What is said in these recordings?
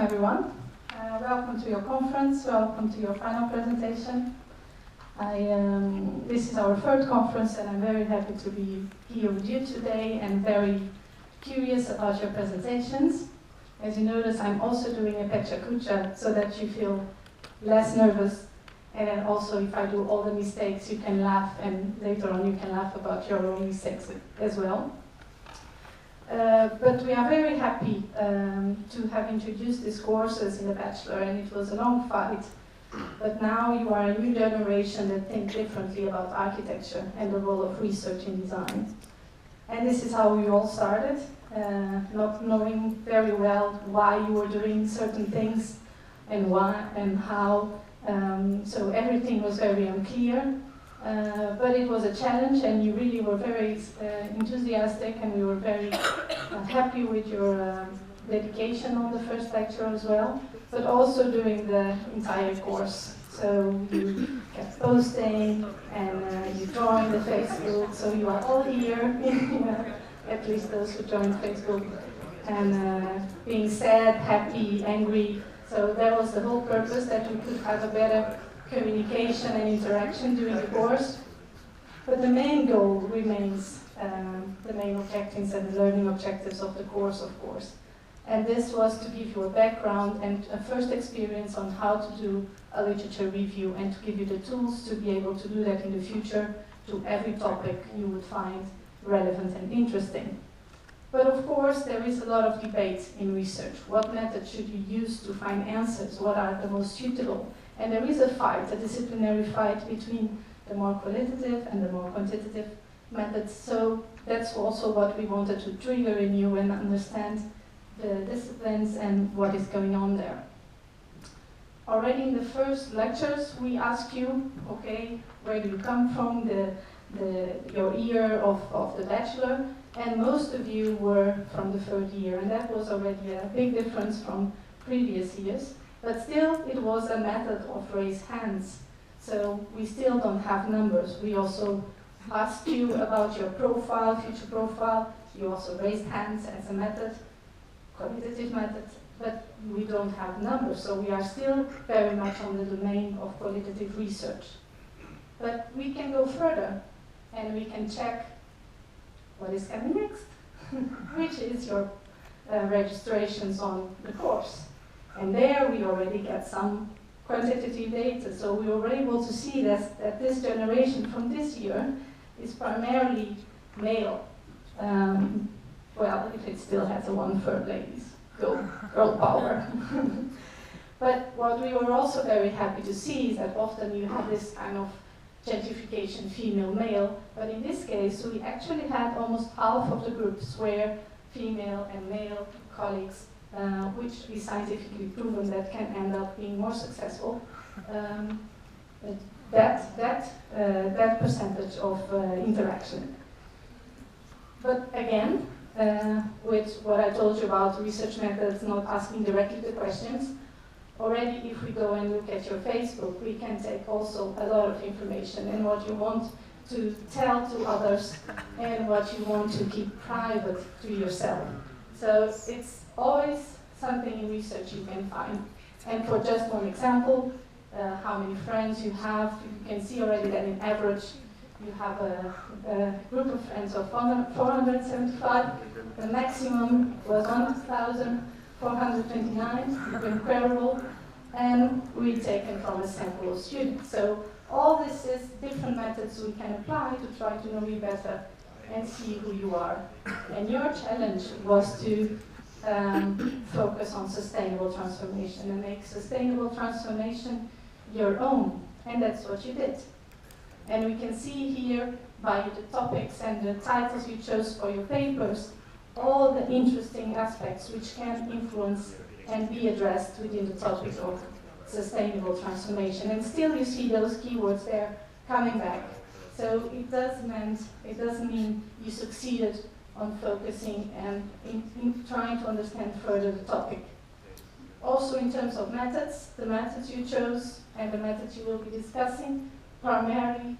everyone. Welcome to your conference, welcome to your final presentation. This is our third conference and I'm very happy to be here with you today and very curious about your presentations. As you notice, I'm also doing a pecha kucha so that you feel less nervous, and then also if I do all the mistakes you can laugh, and later on you can laugh about your own mistakes as well. But we are very happy to have introduced these courses in the Bachelor, and it was a long fight. But now you are a new generation that think differently about architecture and the role of research in design. And this is how we all started, not knowing very well why you were doing certain things and why and how. So everything was very unclear. But it was a challenge, and you really were very enthusiastic, and we were very happy with your dedication on the first lecture as well, but also during the entire course. So you kept posting, and you joined the Facebook, so you are all here, at least those who joined Facebook, and being sad, happy, angry. So that was the whole purpose, that we could have a better communication and interaction during the course. But the main goal remains the main objectives and the learning objectives of the course, of course. And this was to give you a background and a first experience on how to do a literature review, and to give you the tools to be able to do that in the future to every topic you would find relevant and interesting. But of course, there is a lot of debate in research. What method should you use to find answers? What are the most suitable? And there is a fight, a disciplinary fight between the more qualitative and the more quantitative methods. So that's also what we wanted to trigger in you and understand the disciplines and what is going on there. Already in the first lectures, we asked you, okay, where do you come from, your year of the Bachelor, and most of you were from the third year, and that was already a big difference from previous years. But still, it was a method of raised hands. So we still don't have numbers. We also asked you about your profile, future profile. You also raised hands as a method, qualitative method, but we don't have numbers. So we are still very much on the domain of qualitative research. But we can go further, and we can check what is coming next, which is your registrations on the course. And there we already get some quantitative data, so we were able to see that this generation from this year is primarily male. Well, if it still has a 1/3 ladies, girl power. But what we were also very happy to see is that often you have this kind of gentrification, female-male, but in this case we actually had almost half of the groups were female and male colleagues, which is scientifically proven that can end up being more successful. That percentage of interaction. But again, with what I told you about research methods, not asking directly the questions, already if we go and look at your Facebook, we can take also a lot of information and what you want to tell to others and what you want to keep private to yourself. So it's always something in research you can find. And for just one example, how many friends you have, you can see already that in average you have a group of friends of 475. The maximum was 1,429, incredible. And we've taken from a sample of students. So all this is different methods we can apply to try to know you better and see who you are. And your challenge was to focus on sustainable transformation and make sustainable transformation your own. And that's what you did. And we can see here by the topics and the titles you chose for your papers, all the interesting aspects which can influence and be addressed within the topic of sustainable transformation. And still you see those keywords there coming back. So it doesn't mean you succeeded on focusing and in trying to understand further the topic. Also in terms of methods, the methods you chose and the methods you will be discussing, primarily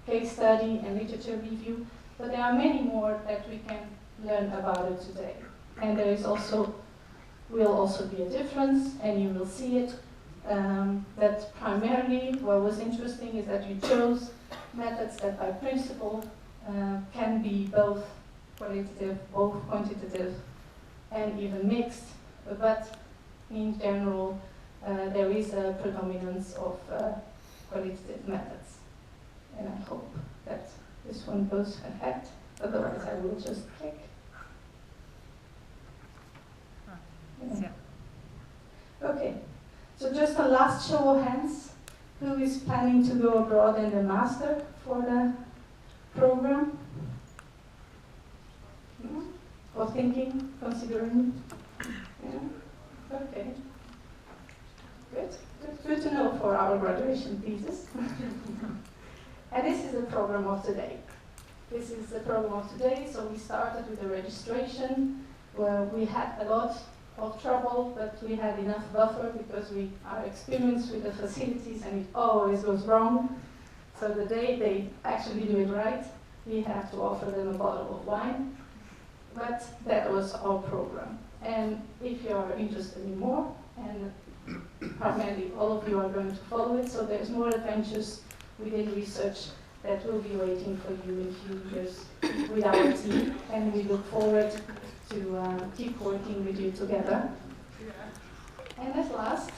case study and literature review, but there are many more that we can learn about it today. And there is also will also be a difference, and you will see it. That primarily what was interesting is that you chose methods that by principle can be both qualitative, both quantitative, and even mixed, but in general there is a predominance of qualitative methods. And I hope that this one goes ahead, otherwise I will just click. Yeah. Okay, so just a last show of hands. Who is planning to go abroad and a master for the program? No? Or thinking, considering? Yeah. Okay. Good to know for our graduation thesis. And this is the program of today. This is the program of today, so we started with the registration, where we had a lot of trouble, but we had enough buffer because we are experienced with the facilities and it always goes wrong. So the day they actually do it right, we have to offer them a bottle of wine. But that was our program. And if you are interested in more, and primarily all of you are going to follow it, so there's more adventures within research that will be waiting for you in a few years with our team, and we look forward to keep working with you together. And at last,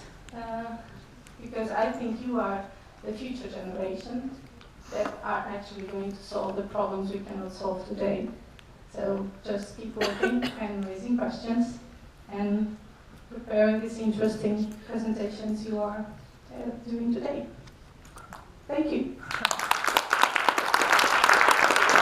because I think you are the future generation that are actually going to solve the problems we cannot solve today. So just keep working and raising questions and preparing these interesting presentations you are doing today. Thank you.